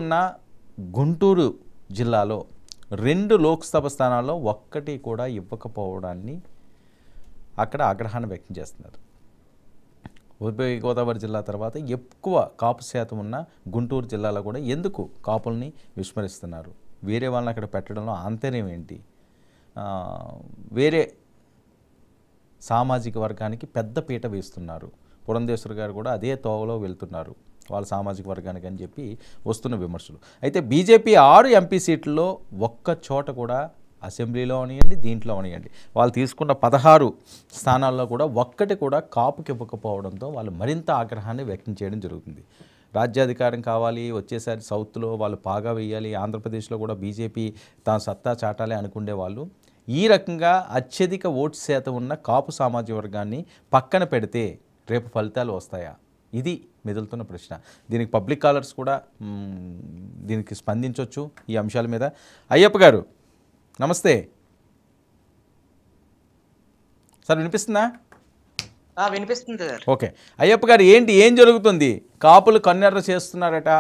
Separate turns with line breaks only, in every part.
ఉన్న గుంటూరు జిల్లాలో 2 లోక్సభ స్థానాల్లో ఒక్కటి కూడా ఇవ్వకపోవడాన్ని అక్కడ ఆగ్రహాన్ని వ్యక్తం చేస్తున్నారు. ఉభయ గోదావరి జిల్లా తర్వాత ఎక్కువ కాపు శాతం ఉన్న గుంటూరు జిల్లాలో కూడా ఎందుకు కాపుల్ని విస్మరిస్తున్నారు? వేరే వాళ్ళని అక్కడ పెట్టడంలో ఆంతర్యం ఏంటి? వేరే సామాజిక వర్గానికి పెద్ద పీట వేస్తున్నారు. పురంధేశ్వర్ గారు కూడా అదే తోవలో వెళ్తున్నారు వాళ్ళ సామాజిక వర్గానికి అని చెప్పి వస్తున్న విమర్శలు. అయితే బీజేపీ 6 ఎంపీ సీట్లలో ఒక్క చోట కూడా అసెంబ్లీలో అవనియండి, దీంట్లో అవనియండి, వాళ్ళు తీసుకున్న 16 స్థానాల్లో కూడా ఒక్కటి కూడా కాపుకి ఇవ్వకపోవడంతో వాళ్ళు మరింత ఆగ్రహాన్ని వ్యక్తం చేయడం జరుగుతుంది. రాజ్యాధికారం కావాలి, వచ్చేసారి సౌత్లో వాళ్ళు పాగా వేయాలి, ఆంధ్రప్రదేశ్లో కూడా బీజేపీ తాను సత్తా చాటాలి అనుకునే వాళ్ళు ఈ రకంగా అత్యధిక ఓటు శాతం ఉన్న కాపు సామాజిక వర్గాన్ని పక్కన పెడితే రేపు ఫలితాలు వస్తాయా? ఇది మెదులుతున్న ప్రశ్న. దీనికి పబ్లిక్ కాలర్స్ కూడా దీనికి స్పందించవచ్చు ఈ అంశాల మీద. అయ్యప్ప గారు నమస్తే సార్, వినిపిస్తుందా?
వినిపిస్తుంది సార్.
ఓకే, అయ్యప్ప గారు ఏం జరుగుతుంది? కాపులు కన్నెర్ర చేస్తున్నారట,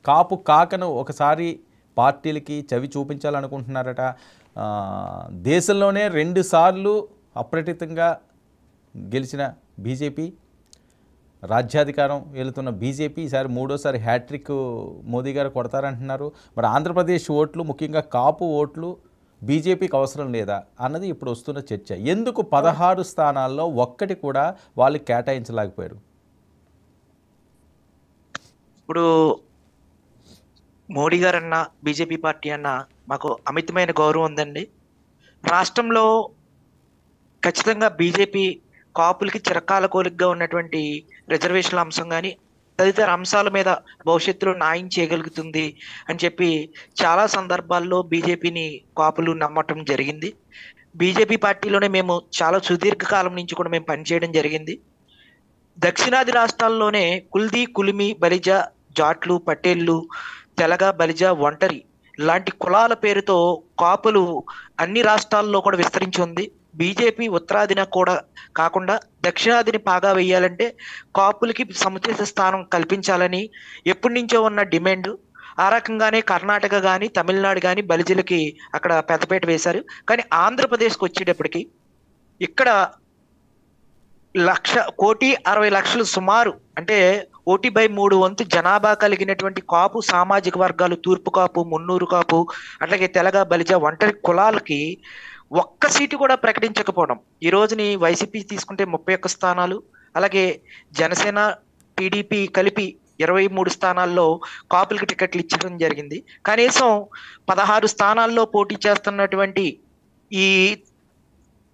కాపు కాకను ఒకసారి పార్టీలకి చవి చూపించాలనుకుంటున్నారట. దేశంలోనే 2 సార్లు అప్రతితంగా గెలిచిన బీజేపీ, రాజ్యాధికారం వెళుతున్న బీజేపీ ఈసారి 3వ హ్యాట్రిక్ మోదీ గారు కొడతారంటున్నారు. మరి ఆంధ్రప్రదేశ్ ఓట్లు, ముఖ్యంగా కాపు ఓట్లు బీజేపీకి అవసరం లేదా అన్నది ఇప్పుడు వస్తున్న చర్చ. ఎందుకు 16 స్థానాల్లో ఒక్కటి కూడా వాళ్ళు కేటాయించలేకపోయారు?
ఇప్పుడు మోడీ గారు అన్న, బీజేపీ పార్టీ అన్న మాకు అమితమైన గౌరవం ఉందండి. రాష్ట్రంలో ఖచ్చితంగా బీజేపీ కాపులకి చిరకాల కోరికగా ఉన్నటువంటి రిజర్వేషన్ల అంశం కానీ తదితర అంశాల మీద భవిష్యత్తులో న్యాయం చేయగలుగుతుంది అని చెప్పి చాలా సందర్భాల్లో బీజేపీని కాపులు నమ్మటం జరిగింది. బీజేపీ పార్టీలోనే మేము చాలా సుదీర్ఘకాలం నుంచి కూడా మేము పనిచేయడం జరిగింది. దక్షిణాది రాష్ట్రాల్లోనే కుల్దీ, కులిమి, బలిజ, జాట్లు, పటేళ్ళు, తెలగ, బలిజ, ఒంటరి ఇలాంటి కులాల పేరుతో కాపులు అన్ని రాష్ట్రాల్లో కూడా విస్తరించి ఉంది. బీజేపీ ఉత్తరాదిన కూడా కాకుండా దక్షిణాదిని పాగా వేయాలంటే కాపులకి సముచిత స్థానం కల్పించాలని ఎప్పటి నుంచో ఉన్న డిమాండ్. ఆ రకంగానే కర్ణాటక కానీ తమిళనాడు కానీ బలిజలకి అక్కడ పెద్దపేట వేశారు. కానీ ఆంధ్రప్రదేశ్కి వచ్చేటప్పటికి ఇక్కడ 1,60,00,000 సుమారు, అంటే 1/3 వంతు జనాభా కలిగినటువంటి కాపు సామాజిక వర్గాలు, తూర్పు కాపు, మున్నూరు కాపు, అట్లాగే తెలగ, బలిజ, ఒంటరి కులాలకి ఒక్క సీటు కూడా ప్రకటించకపోవడం. ఈ రోజుని వైసీపీ తీసుకుంటే 31 స్థానాలు, అలాగే జనసేన, టీడీపీ కలిపి 23 స్థానాల్లో కాపులకి టికెట్లు ఇచ్చడం జరిగింది. కనీసం 16 స్థానాల్లో పోటీ చేస్తున్నటువంటి ఈ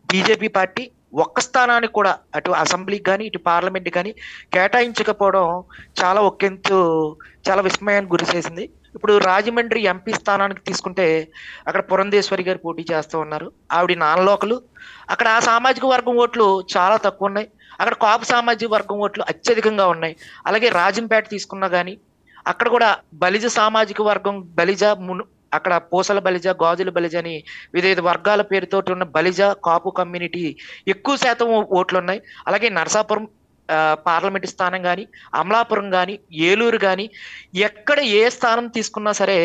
బీజేపీ పార్టీ ఒక్క స్థానానికి కూడా అటు అసెంబ్లీకి కానీ ఇటు పార్లమెంట్ కానీ కేటాయించకపోవడం చాలా ఒకంతు చాలా విస్మయానికి గురి చేసింది. ఇప్పుడు రాజమండ్రి ఎంపీ స్థానానికి తీసుకుంటే అక్కడ పురంధేశ్వరి గారు పోటీ చేస్తూ ఉన్నారు. ఆవిడ నాన్ లోకలు. అక్కడ ఆ సామాజిక వర్గం ఓట్లు చాలా తక్కువ ఉన్నాయి. అక్కడ కాపు సామాజిక వర్గం ఓట్లు అత్యధికంగా ఉన్నాయి. అలాగే రాజంపేట తీసుకున్నా కానీ అక్కడ కూడా బలిజ సామాజిక వర్గం, బలిజ, అక్కడ పూసల బలిజ, గాజుల బలిజ అని వివిధ వర్గాల పేరుతో ఉన్న బలిజ కాపు కమ్యూనిటీ ఎక్కువ శాతం ఓట్లు ఉన్నాయి. అలాగే నరసాపురం పార్లమెంట్ స్థానం కానీ, అమలాపురం కానీ, ఏలూరు కానీ ఎక్కడ ఏ స్థానం తీసుకున్నా సరే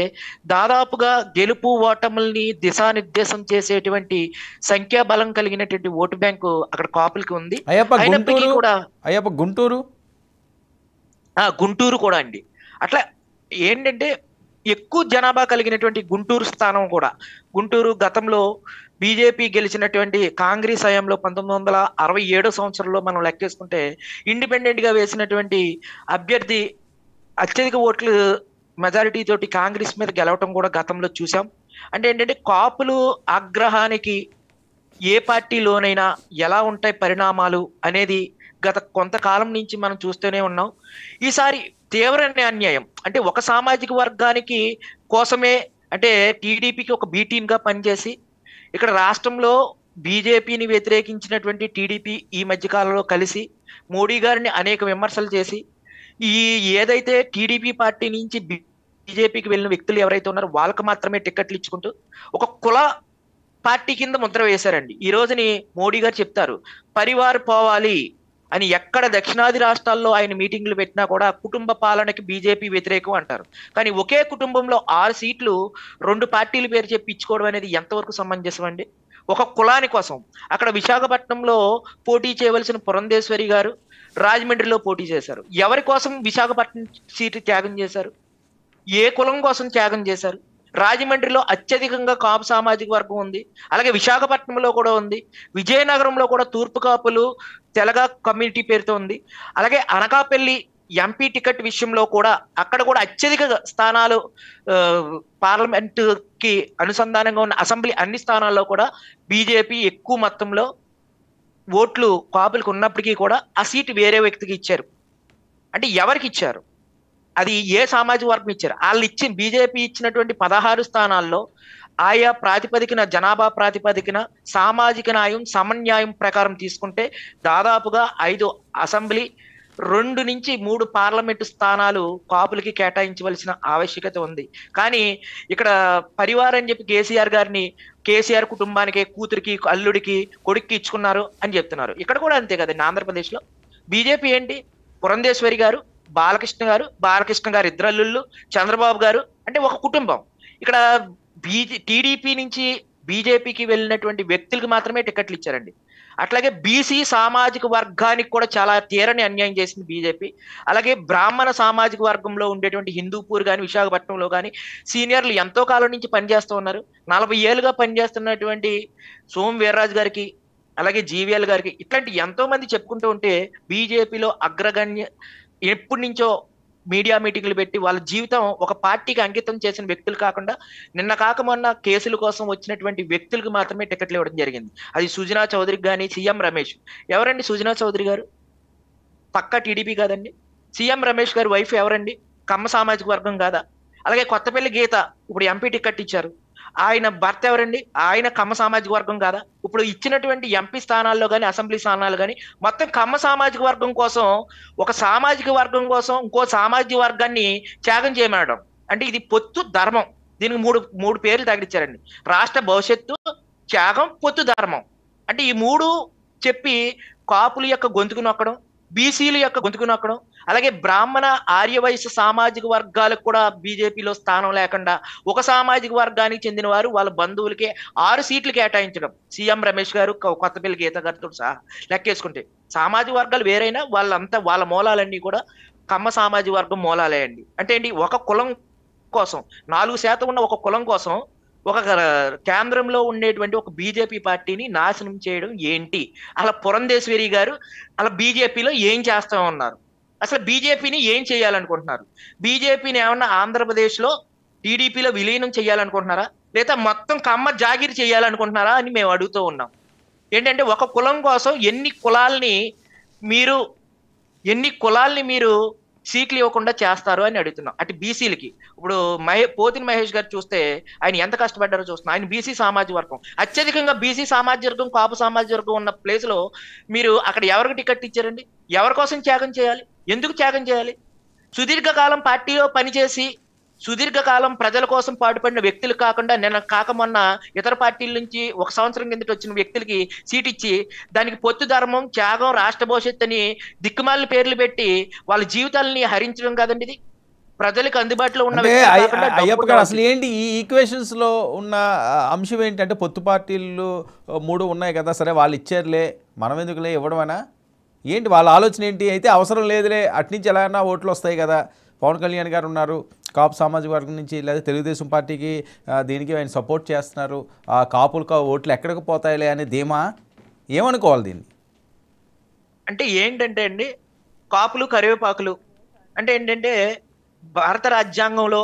దాదాపుగా గెలుపు ఓటముల్ని దిశానిర్దేశం చేసేటువంటి సంఖ్యాబలం కలిగినటువంటి ఓటు బ్యాంకు అక్కడ కాపులకి ఉంది. అయినప్పటికీ కూడా గుంటూరు కూడా అండి అట్లా ఏంటంటే ఎక్కువ జనాభా కలిగినటువంటి గుంటూరు స్థానం కూడా, గుంటూరు గతంలో బీజేపీ గెలిచినటువంటి కాంగ్రెస్ హయాంలో 1967 సంవత్సరంలో మనం లెక్కేసుకుంటే ఇండిపెండెంట్ గా వేసినటువంటి అభ్యర్థి అత్యధిక ఓట్లు మెజారిటీ తోటి కాంగ్రెస్ మీద గెలవటం కూడా గతంలో చూసాం. అంటే ఏంటంటే కాపులు ఆగ్రహానికి ఏ పార్టీలోనైనా ఎలా ఉంటాయి పరిణామాలు అనేది గత కొంతకాలం నుంచి మనం చూస్తూనే ఉన్నాం. ఈసారి తీవ్ర అన్యాయం, అంటే ఒక సామాజిక వర్గానికి కోసమే, అంటే టీడీపీకి ఒక బి టీమ్ గా పనిచేసి ఇక్కడ రాష్ట్రంలో బీజేపీని వ్యతిరేకించినటువంటి టీడీపీ ఈ మధ్య కాలంలో కలిసి మోడీ గారిని అనేక విమర్శలు చేసి ఏదైతే టీడీపీ పార్టీ నుంచి బీజేపీకి వెళ్ళిన వ్యక్తులు ఎవరైతే ఉన్నారో వాళ్ళకి మాత్రమే టికెట్లు ఇచ్చుకుంటూ ఒక కుల పార్టీ కింద ముద్ర వేశారండి. ఈ రోజుని మోడీ గారు చెప్తారు పరివార్ పోవాలి, అని ఎక్కడ దక్షిణాది రాష్ట్రాల్లో ఆయన మీటింగ్లు పెట్టినా కూడా కుటుంబ పాలనకి బీజేపీ వ్యతిరేకం అంటారు. కానీ ఒకే కుటుంబంలో 6 సీట్లు 2 పార్టీల పేరు చెప్పి ఇచ్చుకోవడం అనేది ఎంతవరకు సమంజసం అండి? ఒక కులాని కోసం అక్కడ విశాఖపట్నంలో పోటీ చేయవలసిన పురంధేశ్వరి గారు రాజమండ్రిలో పోటీ చేశారు. ఎవరి కోసం విశాఖపట్నం సీటు త్యాగం చేశారు? ఏ కులం కోసం త్యాగం చేశారు? రాజమండ్రిలో అత్యధికంగా కాపు సామాజిక వర్గం ఉంది, అలాగే విశాఖపట్నంలో కూడా ఉంది, విజయనగరంలో కూడా తూర్పు కాపులు తెలగ కమ్యూనిటీ పేరుతో ఉంది, అలాగే అనకాపల్లి ఎంపీ టికెట్ విషయంలో కూడా అక్కడ కూడా అత్యధిక స్థానాలు పార్లమెంట్ కి అనుసంధానంగా ఉన్న అసెంబ్లీ అన్ని స్థానాల్లో కూడా బీజేపీ ఎక్కువ మొత్తంలో ఓట్లు కాపులకు ఉన్నప్పటికీ కూడా ఆ సీటు వేరే వ్యక్తికి ఇచ్చారు. అంటే ఎవరికి ఇచ్చారు? అది ఏ సామాజిక వర్గం ఇచ్చారు? వాళ్ళు ఇచ్చిన బీజేపీ ఇచ్చినటువంటి 16 స్థానాల్లో ఆయా ప్రాతిపదికన జనాభా ప్రాతిపదికన సామాజిక న్యాయం సమన్యాయం ప్రకారం తీసుకుంటే దాదాపుగా 5 అసెంబ్లీ 2 నుంచి 3 పార్లమెంటు స్థానాలు కాపులకి కేటాయించవలసిన ఆవశ్యకత ఉంది. కానీ ఇక్కడ పరివారం అని చెప్పి కేసీఆర్ కుటుంబానికి, కూతురికి, అల్లుడికి, కొడుక్కి ఇచ్చుకున్నారు అని చెప్తున్నారు. ఇక్కడ కూడా అంతే కదండి. ఆంధ్రప్రదేశ్లో బీజేపీ ఏంటి? పురంధేశ్వరి గారు, బాలకృష్ణ గారు ఇద్దరు అల్లుళ్ళు, చంద్రబాబు గారు, అంటే ఒక కుటుంబం. ఇక్కడ టీడీపీ నుంచి బీజేపీకి వెళ్ళినటువంటి వ్యక్తులకు మాత్రమే టికెట్లు ఇచ్చారండి. అట్లాగే బీసీ సామాజిక వర్గానికి కూడా చాలా తీరని అన్యాయం చేసింది బీజేపీ. అలాగే బ్రాహ్మణ సామాజిక వర్గంలో ఉండేటువంటి హిందూపూర్ కానీ విశాఖపట్నంలో కానీ సీనియర్లు ఎంతో కాలం నుంచి పనిచేస్తూ ఉన్నారు. 40 ఏళ్ళుగా పనిచేస్తున్నటువంటి సోము వీర్రాజు గారికి, అలాగే జీవీఎల్ గారికి, ఇట్లాంటి ఎంతో మంది చెప్పుకుంటూ ఉంటే బీజేపీలో అగ్రగణ్య ఎప్పటి నుంచో మీడియా మీటింగ్లు పెట్టి వాళ్ళ జీవితం ఒక పార్టీకి అంకితం చేసిన వ్యక్తులు కాకుండా నిన్న కాక మొన్న కేసుల కోసం వచ్చినటువంటి వ్యక్తులకు మాత్రమే టికెట్లు ఇవ్వడం జరిగింది. అది సుజనా చౌదరికి కానీ, సీఎం రమేష్. ఎవరండి సుజనా చౌదరి గారు? పక్కా టీడీపీ కాదండి. సీఎం రమేష్ గారి వైఫ్ ఎవరండి? కమ్మ సామాజిక వర్గం కాదా? అలాగే కొత్తపల్లి గీత ఇప్పుడు ఎంపీ టికెట్ ఇచ్చారు, ఆయన భర్త ఎవరండి? ఆయన కమ్మ సామాజిక వర్గం కాదా? ఇప్పుడు ఇచ్చినటువంటి ఎంపీ స్థానాల్లో కానీ, అసెంబ్లీ స్థానాలు కానీ మొత్తం కమ్మ సామాజిక వర్గం కోసం, ఒక సామాజిక వర్గం కోసం ఇంకో సామాజిక వర్గాన్ని త్యాగం చేయమనడం అంటే ఇది పొత్తు ధర్మం. దీనికి మూడు పేర్లు తగిలిచ్చారండి: రాష్ట్ర భవిష్యత్తు, త్యాగం, పొత్తు ధర్మం. అంటే ఈ 3 చెప్పి కాపుల యొక్క గొంతుకు నొక్కడం, బీసీల యొక్క గొంతుకు నొక్కడం, అలాగే బ్రాహ్మణ ఆర్యవైశ్య సామాజిక వర్గాలకు కూడా బీజేపీలో స్థానం లేకుండా ఒక సామాజిక వర్గానికి చెందిన వారు వాళ్ళ బంధువులకే 6 సీట్లు కేటాయించడం. సీఎం రమేష్ గారు, కొత్తపల్లి గీత గారితో సహా లెక్కేసుకుంటే సామాజిక వర్గాలు వేరైనా వాళ్ళంతా వాళ్ళ మూలాలన్నీ కూడా కమ్మ సామాజిక వర్గం మూలాలే అండి. అంటే ఏంటి? ఒక కులం కోసం 4% ఉన్న ఒక కులం కోసం ఒక కేంద్రంలో ఉండేటువంటి ఒక బీజేపీ పార్టీని నాశనం చేయడం ఏంటి? అలా పురంధేశ్వరి గారు అలా బీజేపీలో ఏం చేస్తా ఉన్నారు? అసలు బీజేపీని ఏం చేయాలనుకుంటున్నారు? బీజేపీని ఏమన్నా ఆంధ్రప్రదేశ్లో టీడీపీలో విలీనం చేయాలనుకుంటున్నారా, లేదా మొత్తం కమ్మ జాగిరి చేయాలనుకుంటున్నారా అని మేము అడుగుతూ ఉన్నాం. ఏంటంటే ఒక కులం కోసం ఎన్ని కులాల్ని మీరు సీట్లు ఇవ్వకుండా చేస్తారు అని అడుగుతున్నాం. అటు బీసీలకి ఇప్పుడు పోతిన మహేష్ గారు చూస్తే ఆయన ఎంత కష్టపడ్డారో చూస్తున్నాం. ఆయన బీసీ సామాజిక వర్గం, అత్యధికంగా బీసీ సామాజిక వర్గం, కాపు సామాజిక వర్గం ఉన్న ప్లేస్ లో మీరు అక్కడ ఎవరికి టికెట్ ఇచ్చారండి? ఎవరి కోసం త్యాగం చేయాలి? ఎందుకు త్యాగం చేయాలి? సుదీర్ఘకాలం పార్టీలో పనిచేసి సుదీర్ఘకాలం ప్రజల కోసం పాటుపడిన వ్యక్తులు కాకుండా నిన్న కాక మొన్న ఇతర పార్టీల నుంచి 1 సంవత్సరం కిందట వచ్చిన వ్యక్తులకి సీట్ ఇచ్చి దానికి పొత్తు ధర్మం, త్యాగం, రాష్ట్ర భవిష్యత్తు అని దిక్కుమాలిన పేర్లు పెట్టి వాళ్ళ జీవితాలని హరించడం కాదండి ఇది. ప్రజలకు అందుబాటులో ఉన్న
అయ్యప్ప గారు, అసలు ఏంటి ఈ ఈక్వేషన్స్ లో ఉన్న అంశం ఏంటంటే పొత్తు పార్టీలు 3 ఉన్నాయి కదా, సరే వాళ్ళు ఇచ్చారులే మనం ఎందుకులే ఇవ్వడమేనా ఏంటి? వాళ్ళ ఆలోచన ఏంటి? అయితే అవసరం లేదులే, అట్నుంచి ఎలాగైనా ఓట్లు వస్తాయి కదా, పవన్ కళ్యాణ్ గారు ఉన్నారు కాపు సామాజిక వర్గం నుంచి, లేదా తెలుగుదేశం పార్టీకి దీనికి ఆయన సపోర్ట్ చేస్తున్నారు, ఆ కాపులకు ఓట్లు ఎక్కడికి పోతాయిలే అనే ధీమా, ఏమనుకోవాలి దీన్ని?
అంటే ఏంటంటే అండి, కాపులు కరివేపాకులు అంటే ఏంటంటే భారత రాజ్యాంగంలో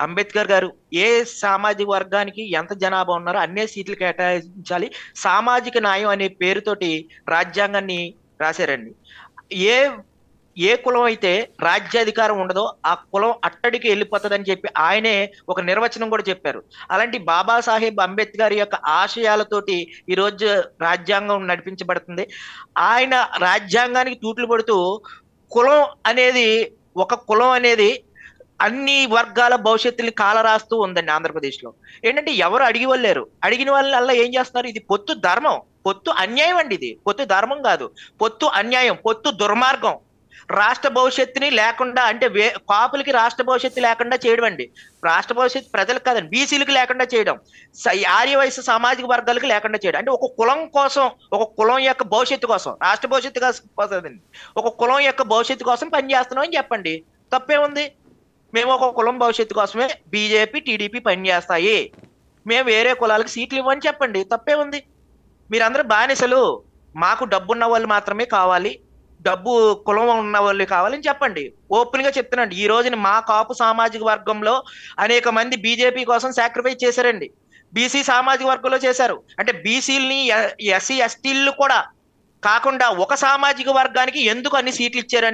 అంబేద్కర్ గారు ఏ సామాజిక వర్గానికి ఎంత జనాభా ఉన్నారో అన్నే సీట్లు కేటాయించాలి, సామాజిక న్యాయం అనే పేరుతోటి రాజ్యాంగాన్ని రాశారండి. ఏ కులం అయితే రాజ్యాధికారం ఉండదో ఆ కులం అట్టడికి వెళ్ళిపోతుందని చెప్పి ఆయనే ఒక నిర్వచనం కూడా చెప్పారు. అలాంటి బాబాసాహెబ్ అంబేద్కర్ యొక్క ఆశయాలతోటి ఈరోజు రాజ్యాంగం నడిపించబడుతుంది. ఆయన రాజ్యాంగానికి తూట్లు పడుతూ ఒక కులం అనేది అన్ని వర్గాల భవిష్యత్తుని కాలరాస్తూ ఉందండి ఆంధ్రప్రదేశ్లో. ఏంటంటే ఎవరు అడిగి వాళ్ళేరు. అడిగిన వాళ్ళ ఏం చేస్తున్నారు? ఇది పొత్తు ధర్మం, పొత్తు అన్యాయం అండి. ఇది పొత్తు ధర్మం కాదు, పొత్తు అన్యాయం, పొత్తు దుర్మార్గం. రాష్ట్ర భవిష్యత్తుని లేకుండా అంటే కాపులకి రాష్ట్ర భవిష్యత్తు లేకుండా చేయడం అండి. రాష్ట్ర భవిష్యత్తు ప్రజలకు కాదండి, బీసీలకు లేకుండా చేయడం, ఆర్యవైశ్య సామాజిక వర్గాలకు లేకుండా చేయడం. అంటే ఒక కులం కోసం, ఒక కులం యొక్క భవిష్యత్తు కోసం, రాష్ట్ర భవిష్యత్తు కోసం, ఒక కులం యొక్క భవిష్యత్తు కోసం పనిచేస్తున్నాం అని చెప్పండి. తప్పే ఉంది? మేము ఒక కులం భవిష్యత్తు కోసమే బీజేపీ టీడీపీ పనిచేస్తాయి, మేము వేరే కులాలకు సీట్లు ఇవ్వని చెప్పండి. తప్పే ఉంది? మీరందరూ బానిసలు, మాకు డబ్బున్న వాళ్ళు మాత్రమే కావాలి, డబ్బు కులం ఉన్న వాళ్ళు కావాలని చెప్పండి. ఓపెన్ గా చెప్తున్నాండి, ఈ రోజున మా కాపు సామాజిక వర్గంలో అనేక మంది బీజేపీ కోసం సాక్రిఫైస్ చేశారండి. బీసీ సామాజిక వర్గంలో చేశారు. అంటే బీసీలని, ఎస్సీ ఎస్టీలు కూడా కాకుండా ఒక సామాజిక వర్గానికి ఎందుకు అన్ని సీట్లు ఇచ్చారని